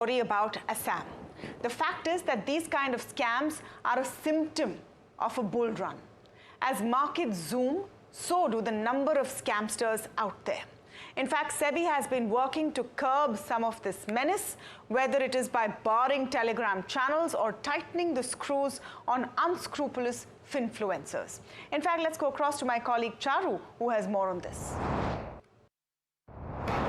Story about Assam. The fact is that these kind of scams are a symptom of a bull run. As markets zoom, so do the number of scamsters out there. In fact, SEBI has been working to curb some of this menace, whether it is by barring Telegram channels or tightening the screws on unscrupulous finfluencers. In fact, let's go across to my colleague Charu, who has more on this.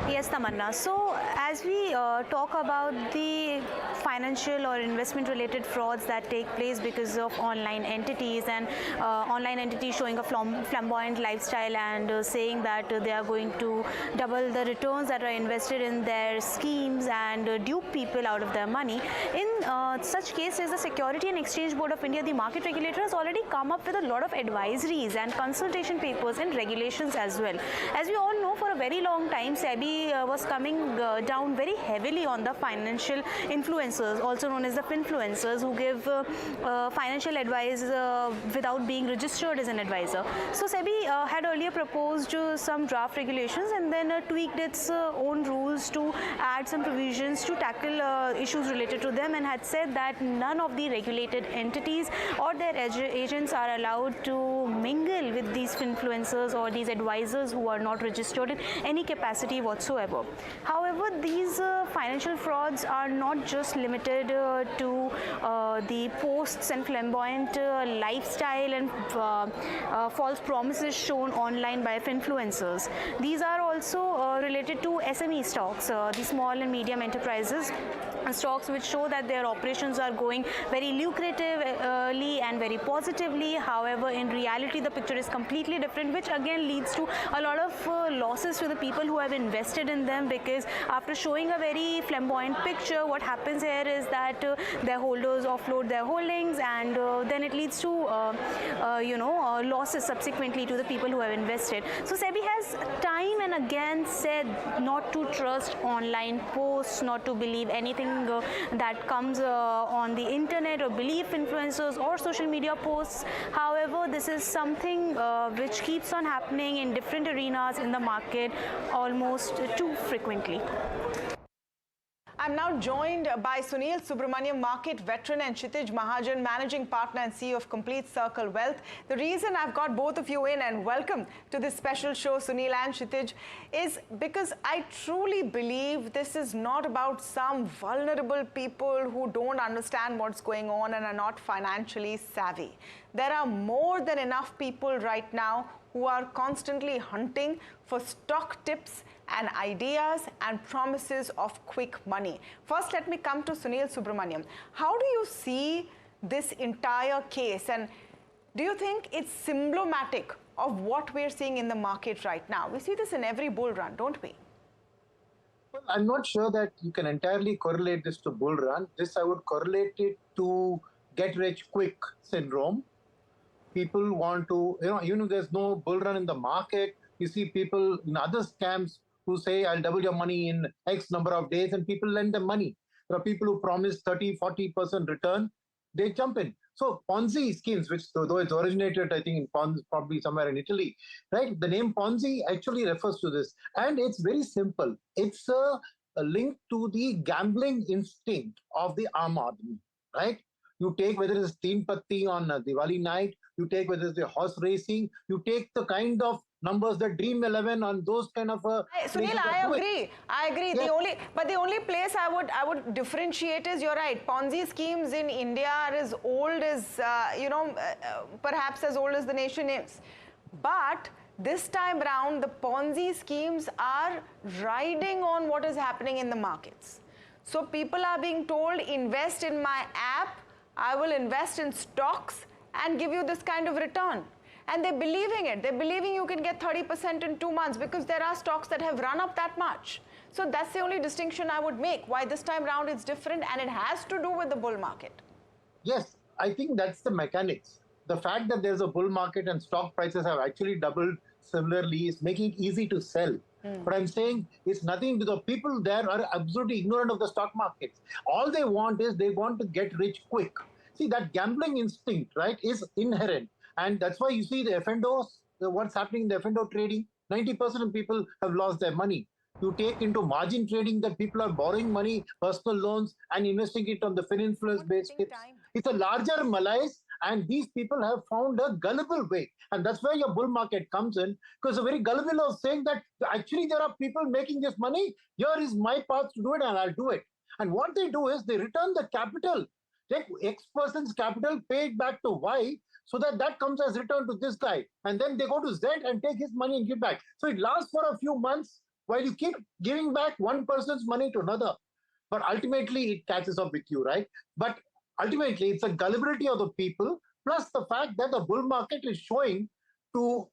Yes, Tamanna. So, as we talk about the financial or investment related frauds that take place because of online entities and online entities showing a flamboyant lifestyle and saying that they are going to double the returns that are invested in their schemes and dupe people out of their money. In such cases, the Security and Exchange Board of India, the market regulator, has already come up with a lot of advisories and consultation papers and regulations as well. As we all know, for a very long time, SEBI was coming down very heavily on the financial influencers, also known as the finfluencers, who give financial advice without being registered as an advisor. So SEBI had earlier proposed some draft regulations and then tweaked its own rules to add some provisions to tackle issues related to them, and had said that none of the regulated entities or their agents are allowed to mingle with these finfluencers or these advisors who are not registered in any capacity whatsoever. However, these financial frauds are not just limited to the posts and flamboyant lifestyle and false promises shown online by influencers. These are also related to SME stocks, the small and medium enterprises. Stocks which show that their operations are going very lucratively and very positively. However, in reality, the picture is completely different, which again leads to a lot of losses to the people who have invested in them, because after showing a very flamboyant picture, what happens here is that their holders offload their holdings, and then it leads to losses subsequently to the people who have invested. So SEBI has time and again said not to trust online posts, not to believe anything that comes on the internet, or believe influencers or social media posts. However, this is something which keeps on happening in different arenas in the market almost too frequently. I'm now joined by Sunil Subramaniam, market veteran, and Kshitij Mahajan, managing partner and CEO of Complete Circle Wealth. The reason I've got both of you in, and welcome to this special show, Sunil and Kshitij, is because I truly believe this is not about some vulnerable people who don't understand what's going on and are not financially savvy. There are more than enough people right now who are constantly hunting for stock tips and ideas and promises of quick money. First, let me come to Sunil Subramaniam. How do you see this entire case, and do you think it's symptomatic of what we're seeing in the market right now? We see this in every bull run, don't we? Well, I'm not sure that you can entirely correlate this to bull run. This I would correlate it to get rich quick syndrome. People want to, even if there's no bull run in the market, you see people in other scams who say, I'll double your money in X number of days, and people lend them money. There are people who promise 30-40% return, they jump in. So Ponzi schemes, which though it's originated, I think, in probably somewhere in Italy, right? The name Ponzi actually refers to this. And it's very simple. It's a link to the gambling instinct of the Aam Aadmi, right? You take whether it's Teen Patti on Diwali night, you take whether it's the horse racing, you take the kind of numbers that Dream 11 on those kind of Sunil, I agree. Yes. The only place I would differentiate is, you're right, Ponzi schemes in India are as old as perhaps as old as the nation is. But this time round, the Ponzi schemes are riding on what is happening in the markets. So people are being told, invest in my app, I will invest in stocks and give you this kind of return. And they're believing it. They're believing you can get 30% in 2 months because there are stocks that have run up that much. So that's the only distinction I would make. Why this time round it's different, and it has to do with the bull market. Yes, I think that's the mechanics. The fact that there's a bull market and stock prices have actually doubled similarly is making it easy to sell. But I'm saying it's nothing, because people there are absolutely ignorant of the stock markets. All they want is they want to get rich quick. See, that gambling instinct, right, is inherent. And that's why you see the F&Os, what's happening in the F&O trading, 90% of people have lost their money. You take into margin trading that people are borrowing money, personal loans, and investing it on the influence based tips. It's a larger malaise, and these people have found a gullible way. And that's where your bull market comes in, because a very gullible of saying that actually there are people making this money. Here is my path to do it, and I'll do it. And what they do is they return the capital, take X person's capital, pay it back to Y, so that that comes as return to this guy. And then they go to Z and take his money and give back. So it lasts for a few months while you keep giving back one person's money to another. But ultimately, it catches up with you, right? But ultimately, it's a gullibility of the people, plus the fact that the bull market is showing to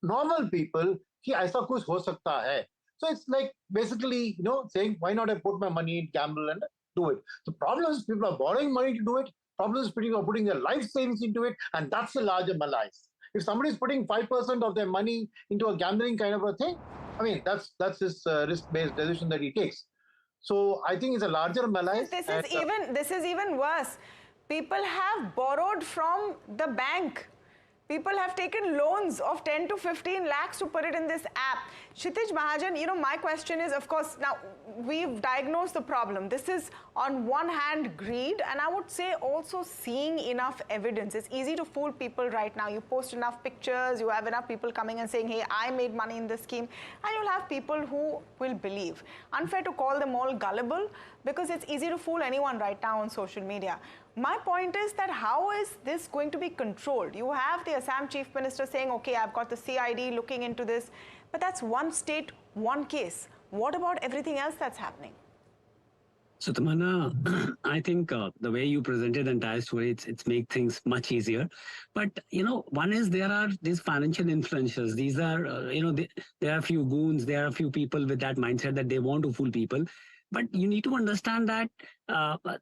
normal people कि ऐसा कुछ हो सकता है. So it's like basically, saying, why not I put my money in gamble and do it? The problem is people are borrowing money to do it. Problem is people are putting their life savings into it, and that's a larger malaise. If somebody is putting 5% of their money into a gambling kind of a thing, I mean, that's his risk-based decision that he takes. So I think it's a larger malaise. This is even worse. People have borrowed from the bank. People have taken loans of 10 to 15 lakhs to put it in this app. Kshitij Mahajan, my question is, of course, now we've diagnosed the problem. This is on one hand greed, and I would say also seeing enough evidence. It's easy to fool people right now. You post enough pictures, you have enough people coming and saying, hey, I made money in this scheme, and you'll have people who will believe. Unfair to call them all gullible, because it's easy to fool anyone right now on social media. My point is that how is this going to be controlled? You have the Assam Chief Minister saying, okay, I've got the CID looking into this, but that's one state, one case. What about everything else that's happening? So Tamanna, I think the way you presented the entire story, it's make things much easier. But, one is there are these financial influencers. These are, there are a few goons, there are a few people with that mindset that they want to fool people. But you need to understand that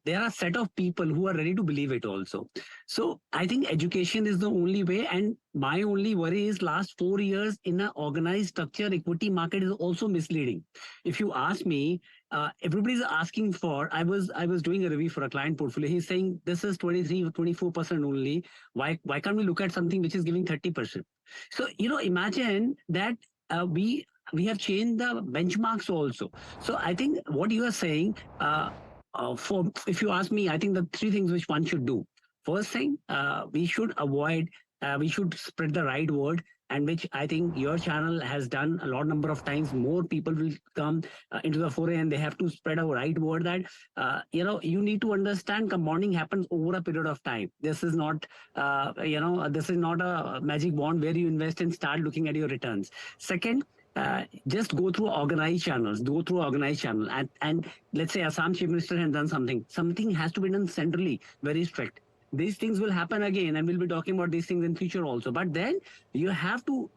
there are a set of people who are ready to believe it also. So I think education is the only way. And my only worry is last 4 years in an organized structure, equity market is also misleading. If you ask me, everybody's asking for, I was doing a review for a client portfolio. He's saying this is 23 or 24% only. Why can't we look at something which is giving 30%? So, imagine that we have changed the benchmarks also. So I think what you are saying, if you ask me, I think the three things which one should do. First thing, we should avoid, we should spread the right word, and which I think your channel has done a lot number of times. More people will come into the foray, and they have to spread a right word that, you need to understand compounding happens over a period of time. This is not, this is not a magic wand where you invest and start looking at your returns. Second, just go through organized channels, and let's say Assam Chief Minister has done something has to be done centrally, very strict. These things will happen again, and we'll be talking about these things in future also. But then you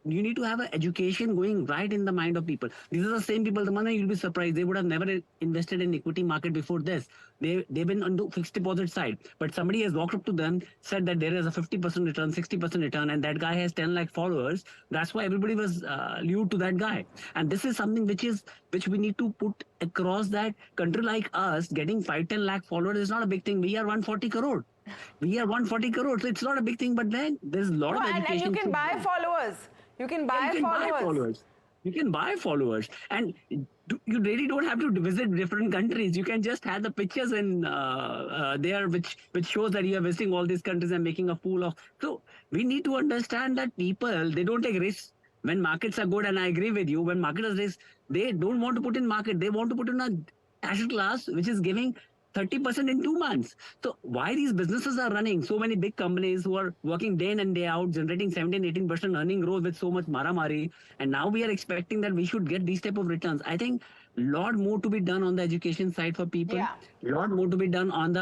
need to have an education going right in the mind of people. These are the same people, the money, you'll be surprised, they would have never invested in equity market before this. They've been on the fixed deposit side, but somebody has walked up to them, said that there is a 50% return, 60% return, and that guy has 10 lakh followers. That's why everybody was lured to that guy. And this is something which we need to put across, that country like us getting 5-10 lakh followers is not a big thing. We are 140 crore. We are 140 crores, so it's not a big thing, but then there's a lot of education. And you can buy followers. You can buy followers. You can buy followers. And you really don't have to visit different countries. You can just have the pictures in there which shows that you are visiting all these countries and making a fool of. So we need to understand that people, they don't take risks. When markets are good, and I agree with you, when market is risks, they don't want to put in market. They want to put in an asset class which is giving 30% in 2 months. So why these businesses are running? So many big companies who are working day in and day out, generating 17-18% earning growth with so much maramari. And now we are expecting that we should get these type of returns. I think lot more to be done on the education side for people. Yeah. Lot more to be done on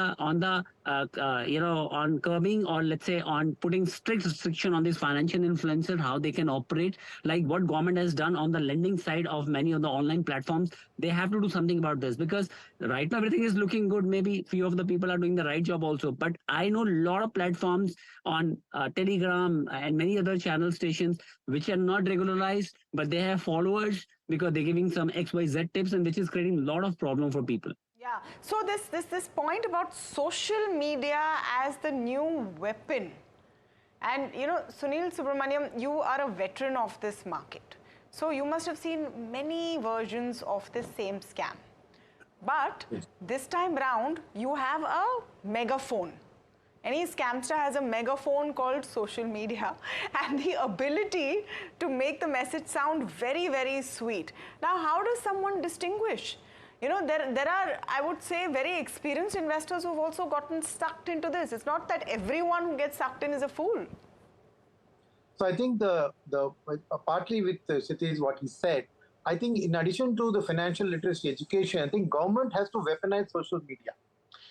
curbing, or let's say on putting strict restriction on these financial influencers, how they can operate, like what government has done on the lending side of many of the online platforms. They have to do something about this, because right now everything is looking good. Maybe few of the people are doing the right job also, but I know a lot of platforms on Telegram and many other channel stations which are not regularized, but they have followers because they're giving some XYZ tips, and which is creating a lot of problem for people. Yeah. So this point about social media as the new weapon, and Sunil Subramaniam, you are a veteran of this market. So you must have seen many versions of this same scam. But this time round, you have a megaphone. Any scamster has a megaphone called social media and the ability to make the message sound very, very sweet. Now, how does someone distinguish? You know, there are, I would say, very experienced investors who've also gotten sucked into this. It's not that everyone who gets sucked in is a fool. So I think the partly with Sitish what he said, I think in addition to the financial literacy education, I think government has to weaponize social media.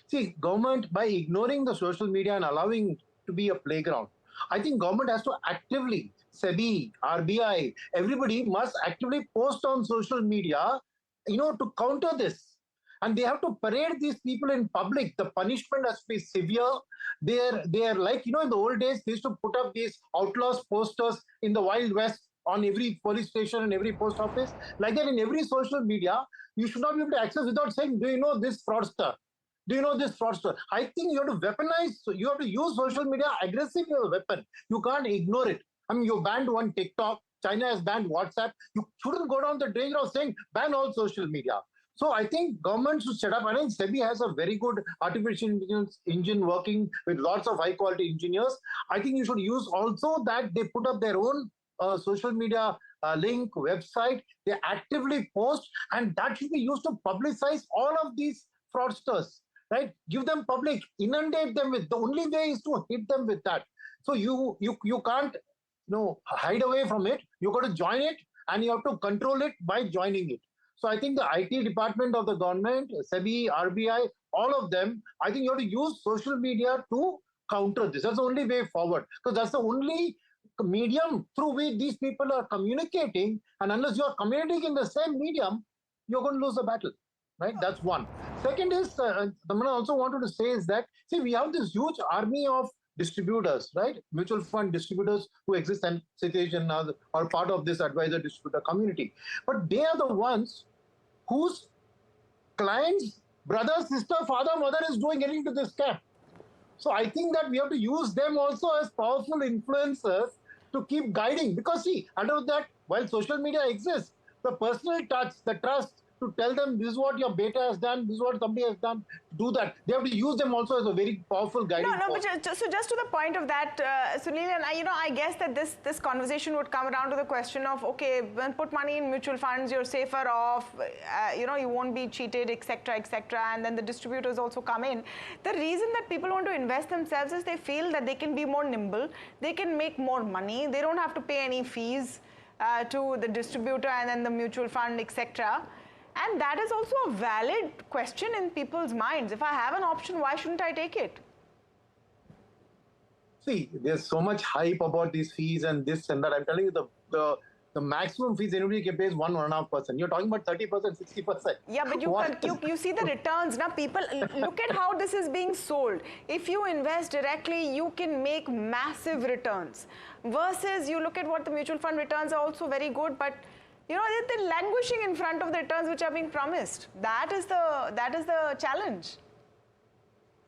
See, government, by ignoring the social media and allowing it to be a playground, I think government has to actively, SEBI, RBI, everybody must actively post on social media, to counter this. And they have to parade these people in public. The punishment has to be severe. They are like, in the old days, they used to put up these outlaws posters in the Wild West on every police station and every post office. Like that, in every social media, you should not be able to access without saying, do you know this fraudster? Do you know this fraudster? I think you have to weaponize, you have to use social media aggressively as a weapon. You can't ignore it. I mean, you banned one TikTok. China has banned WhatsApp. You shouldn't go down the danger of saying ban all social media. So I think government should set up. I think SEBI has a very good artificial intelligence engine working with lots of high quality engineers. I think you should use also that they put up their own social media link, website. They actively post, and that should be used to publicize all of these fraudsters. Right? Give them public, inundate them with. The only way is to hit them with that. So you can't hide away from it. You got to join it, and you have to control it by joining it. So I think the IT department of the government, SEBI, RBI, all of them, I think you have to use social media to counter this. That's the only way forward, because that's the only medium through which these people are communicating. And unless you are communicating in the same medium, you're going to lose the battle. Right? That's one. Second is, Damana also wanted to say is that, see, we have this huge army of distributors, right? Mutual fund distributors who exist, and Sitish and are part of this advisor distributor community. But they are the ones whose clients, brother, sister, father, mother is getting into this scam. So I think that we have to use them also as powerful influencers to keep guiding. Because see, under that, while social media exists, the personal touch, the trust, to tell them this is what your beta has done, this is what somebody has done, do that. They have to use them also as a very powerful guiding force. But just to the point of that, Sunil, and I guess that this conversation would come around to the question of, okay, when put money in mutual funds, you're safer off, you won't be cheated, etc., and then the distributors also come in. The reason that people want to invest themselves is they feel that they can be more nimble, they can make more money, they don't have to pay any fees to the distributor and then the mutual fund, etc. And that is also a valid question in people's minds. If I have an option, why shouldn't I take it? See, there's so much hype about these fees and this and that. I'm telling you, the maximum fees anybody can pay is 1.5%. You're talking about 30%, 60%. Yeah, but you see the returns. Now, people, look at how this is being sold. If you invest directly, you can make massive returns. Versus you look at what the mutual fund returns are also very good, but they're languishing in front of the returns which are being promised. That is the challenge.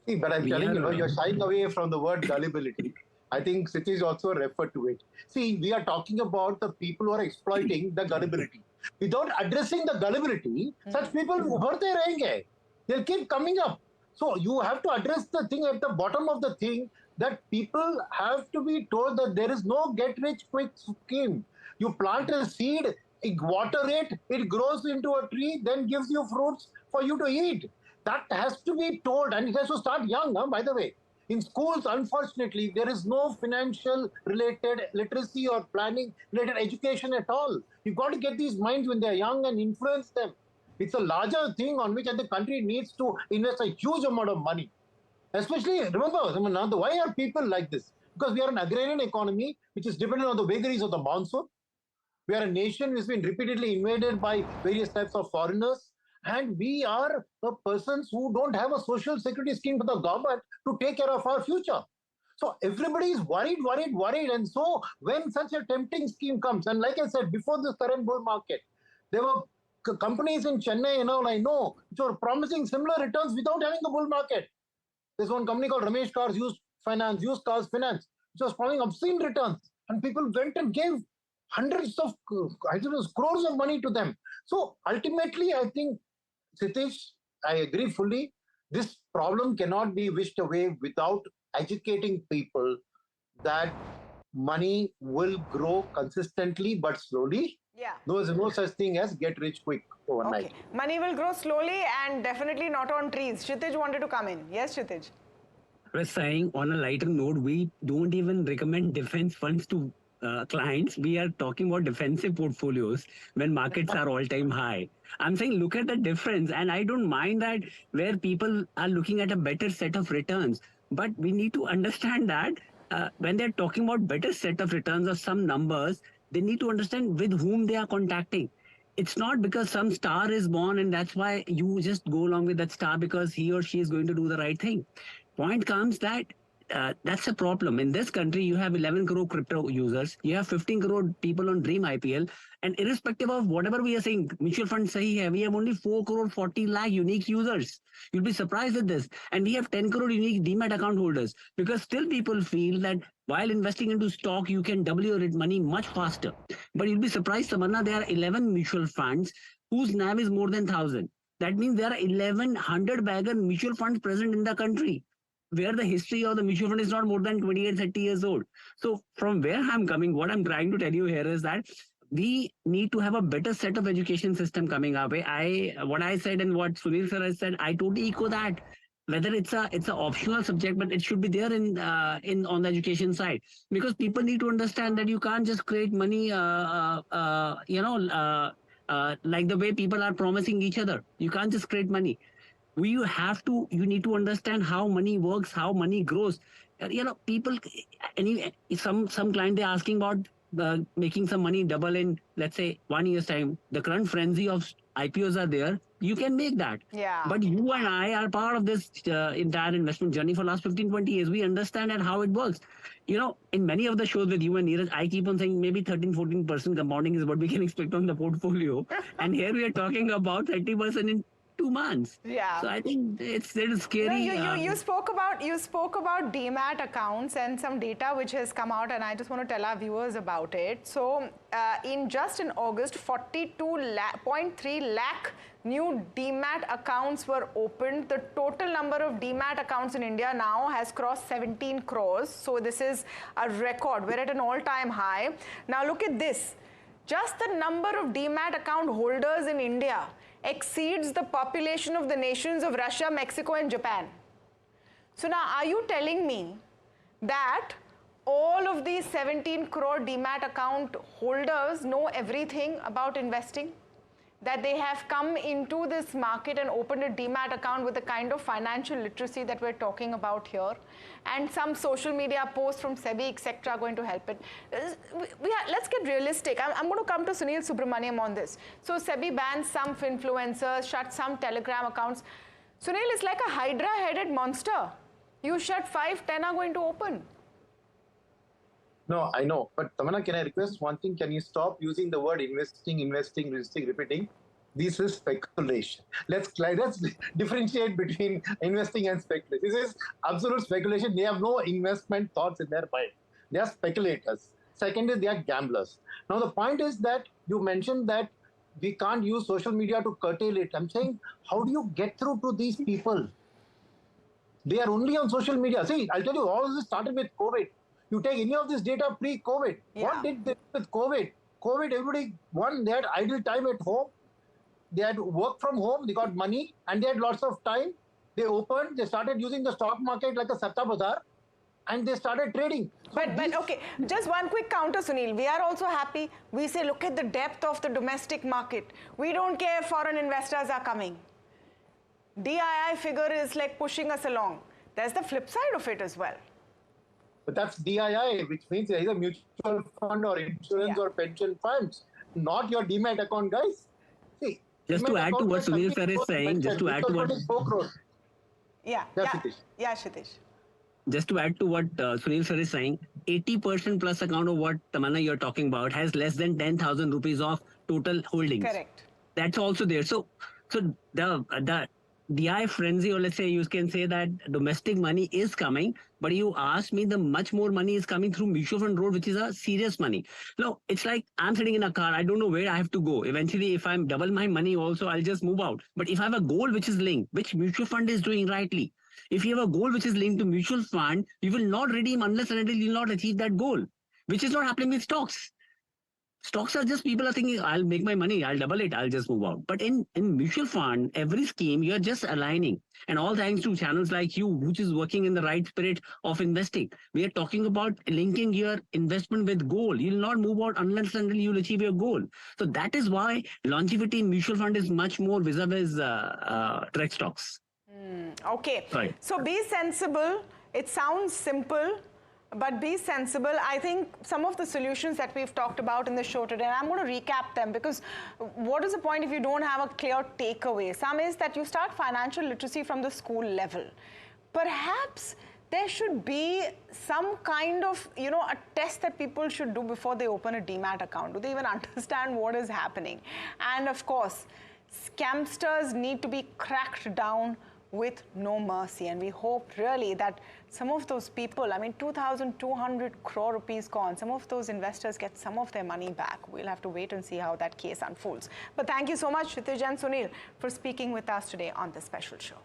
See, but I'm telling you, you're shying away from the word gullibility. I think Sitish also referred to it. See, we are talking about the people who are exploiting the gullibility. Without addressing the gullibility, such people बढ़ते रहेंगे. They'll keep coming up. So you have to address the thing at the bottom of the thing, that people have to be told that there is no get-rich-quick scheme. You plant a seed, water it, it grows into a tree, then gives you fruits for you to eat. That has to be told, and it has to start young, by the way. In schools, unfortunately, there is no financial related literacy or planning related education at all. You've got to get these minds when they're young and influence them. It's a larger thing on which the country needs to invest a huge amount of money. Especially, remember, why are people like this? Because we are an agrarian economy which is dependent on the vagaries of the monsoon. We are a nation which has been repeatedly invaded by various types of foreigners. And we are the persons who don't have a social security scheme for the government to take care of our future. So everybody is worried. And so when such a tempting scheme comes, and like I said, before this current bull market, there were companies in Chennai, I know, which were promising similar returns without having a bull market. There's one company called Ramesh Cars Used Cars Finance, which was promising obscene returns. And people went and gave hundreds of, I don't know, crores of money to them. So ultimately, I think, Sitish, I agree fully. This problem cannot be wished away without educating people that money will grow consistently but slowly. Yeah. There is no such thing as get rich quick overnight. Okay. Money will grow slowly and definitely not on trees. Kshitij wanted to come in. Yes, Kshitij. I was saying, on a lighter note, we don't even recommend defense funds to clients. We are talking about defensive portfolios when markets are all-time high. I'm saying look at the difference, and I don't mind that where people are looking at a better set of returns. But we need to understand that when they're talking about better set of returns or some numbers, they need to understand with whom they are contacting. It's not because some star is born and that's why you just go along with that star because he or she is going to do the right thing. Point comes that that's a problem. In this country, you have 11 crore crypto users, you have 15 crore people on Dream IPL, and irrespective of whatever we are saying, mutual fund sahi hai, we have only 4 crore 40 lakh unique users. You'll be surprised at this. And we have 10 crore unique Demat account holders because still people feel that while investing into stock, you can double your money much faster. But you'll be surprised, Tamanna, there are 11 mutual funds whose NAV is more than 1,000. That means there are 1,100 bagger mutual funds present in the country where the history of the mutual fund is not more than 28, 30 years old. So from where I'm coming, what I'm trying to tell you here is that we need to have a better set of education system coming our way. What I said and what Sunil sir has said, I totally echo that. Whether it's an optional subject, but it should be there in on the education side, because people need to understand that you can't just create money, like the way people are promising each other. You can't just create money. You need to understand how money works, how money grows. People, any some client, they're asking about making some money double in, let's say, 1 year's time. The current frenzy of IPOs are there. You can make that. Yeah. But you and I are part of this entire investment journey for last 15, 20 years. We understand that how it works. In many of the shows with you and Neeraj, I keep on saying maybe 13, 14% compounding is what we can expect on the portfolio. And here we are talking about 30% in 2 months. Yeah. So I think it's a little scary. No, you spoke about Demat accounts and some data which has come out, and I just want to tell our viewers about it. So in August, 42.3 lakh new Demat accounts were opened. The total number of Demat accounts in India now has crossed 17 crores. So this is a record. We're at an all-time high. Now look at this. Just the number of Demat account holders in India exceeds the population of the nations of Russia, Mexico, and Japan. So now, are you telling me that all of these 17 crore Demat account holders know everything about investing? That they have come into this market and opened a Demat account with the kind of financial literacy that we're talking about here, and some social media posts from SEBI, etc., are going to help it. Let's get realistic. I'm going to come to Sunil Subramaniam on this. So SEBI bans some influencers, shuts some Telegram accounts. Sunil, it's like a hydra-headed monster. You shut 5, 10 are going to open. No, I know. But Tamanna, can I request one thing? Can you stop using the word investing, repeating? This is speculation. Let's differentiate between investing and speculation. This is absolute speculation. They have no investment thoughts in their mind. They are speculators. Second is they are gamblers. Now the point is that you mentioned that we can't use social media to curtail it. I'm saying, how do you get through to these people? They are only on social media. See, I'll tell you, all of this started with COVID. You take any of this data pre-COVID. Yeah. What did they do with COVID? COVID, everybody, they had idle time at home. They had work from home. They got money and they had lots of time. They opened, they started using the stock market like a Satta Bazaar, and they started trading. So but okay, just one quick counter, Sunil. We are also happy. We say, look at the depth of the domestic market. We don't care if foreign investors are coming. DII figure is like pushing us along. There's the flip side of it as well. But that's DII, which means either mutual fund or insurance or pension funds, not your Demat account, guys. See, just to add to what Sunil sir is saying, just to add to what... Yeah, Kshitij. Just to add to what Sunil sir is saying, 80% plus account of what Tamanna you're talking about has less than 10,000 rupees of total holdings. Correct. That's also there. So the DI frenzy, or let's say you can say that domestic money is coming, but you ask me, the much more money is coming through mutual fund road, which is a serious money. No, it's like I'm sitting in a car, I don't know where I have to go. Eventually, if I'm double my money also, I'll just move out. But if I have a goal which is linked, which mutual fund is doing rightly, if you have a goal which is linked to mutual fund, you will not redeem unless and until you will not achieve that goal, which is not happening with stocks. Stocks are just, people are thinking, I'll make my money, I'll double it, I'll just move out. But in mutual fund, every scheme, you're just aligning. And all thanks to channels like you, which is working in the right spirit of investing. We are talking about linking your investment with goal. You'll not move out unless until you'll achieve your goal. So that is why longevity in mutual fund is much more vis-a-vis direct stocks. Okay. Right. So be sensible. It sounds simple, but be sensible. I think some of the solutions that we've talked about in the show today, and I'm going to recap them, because what is the point if you don't have a clear takeaway? Some is that you start financial literacy from the school level. Perhaps there should be some kind of, a test that people should do before they open a demat account. Do they even understand what is happening? And of course, scamsters need to be cracked down with no mercy. And we hope really that some of those people, 2,200 crore rupees gone, some of those investors get some of their money back. We'll have to wait and see how that case unfolds. But thank you so much, Kshitij and Sunil, for speaking with us today on this special show.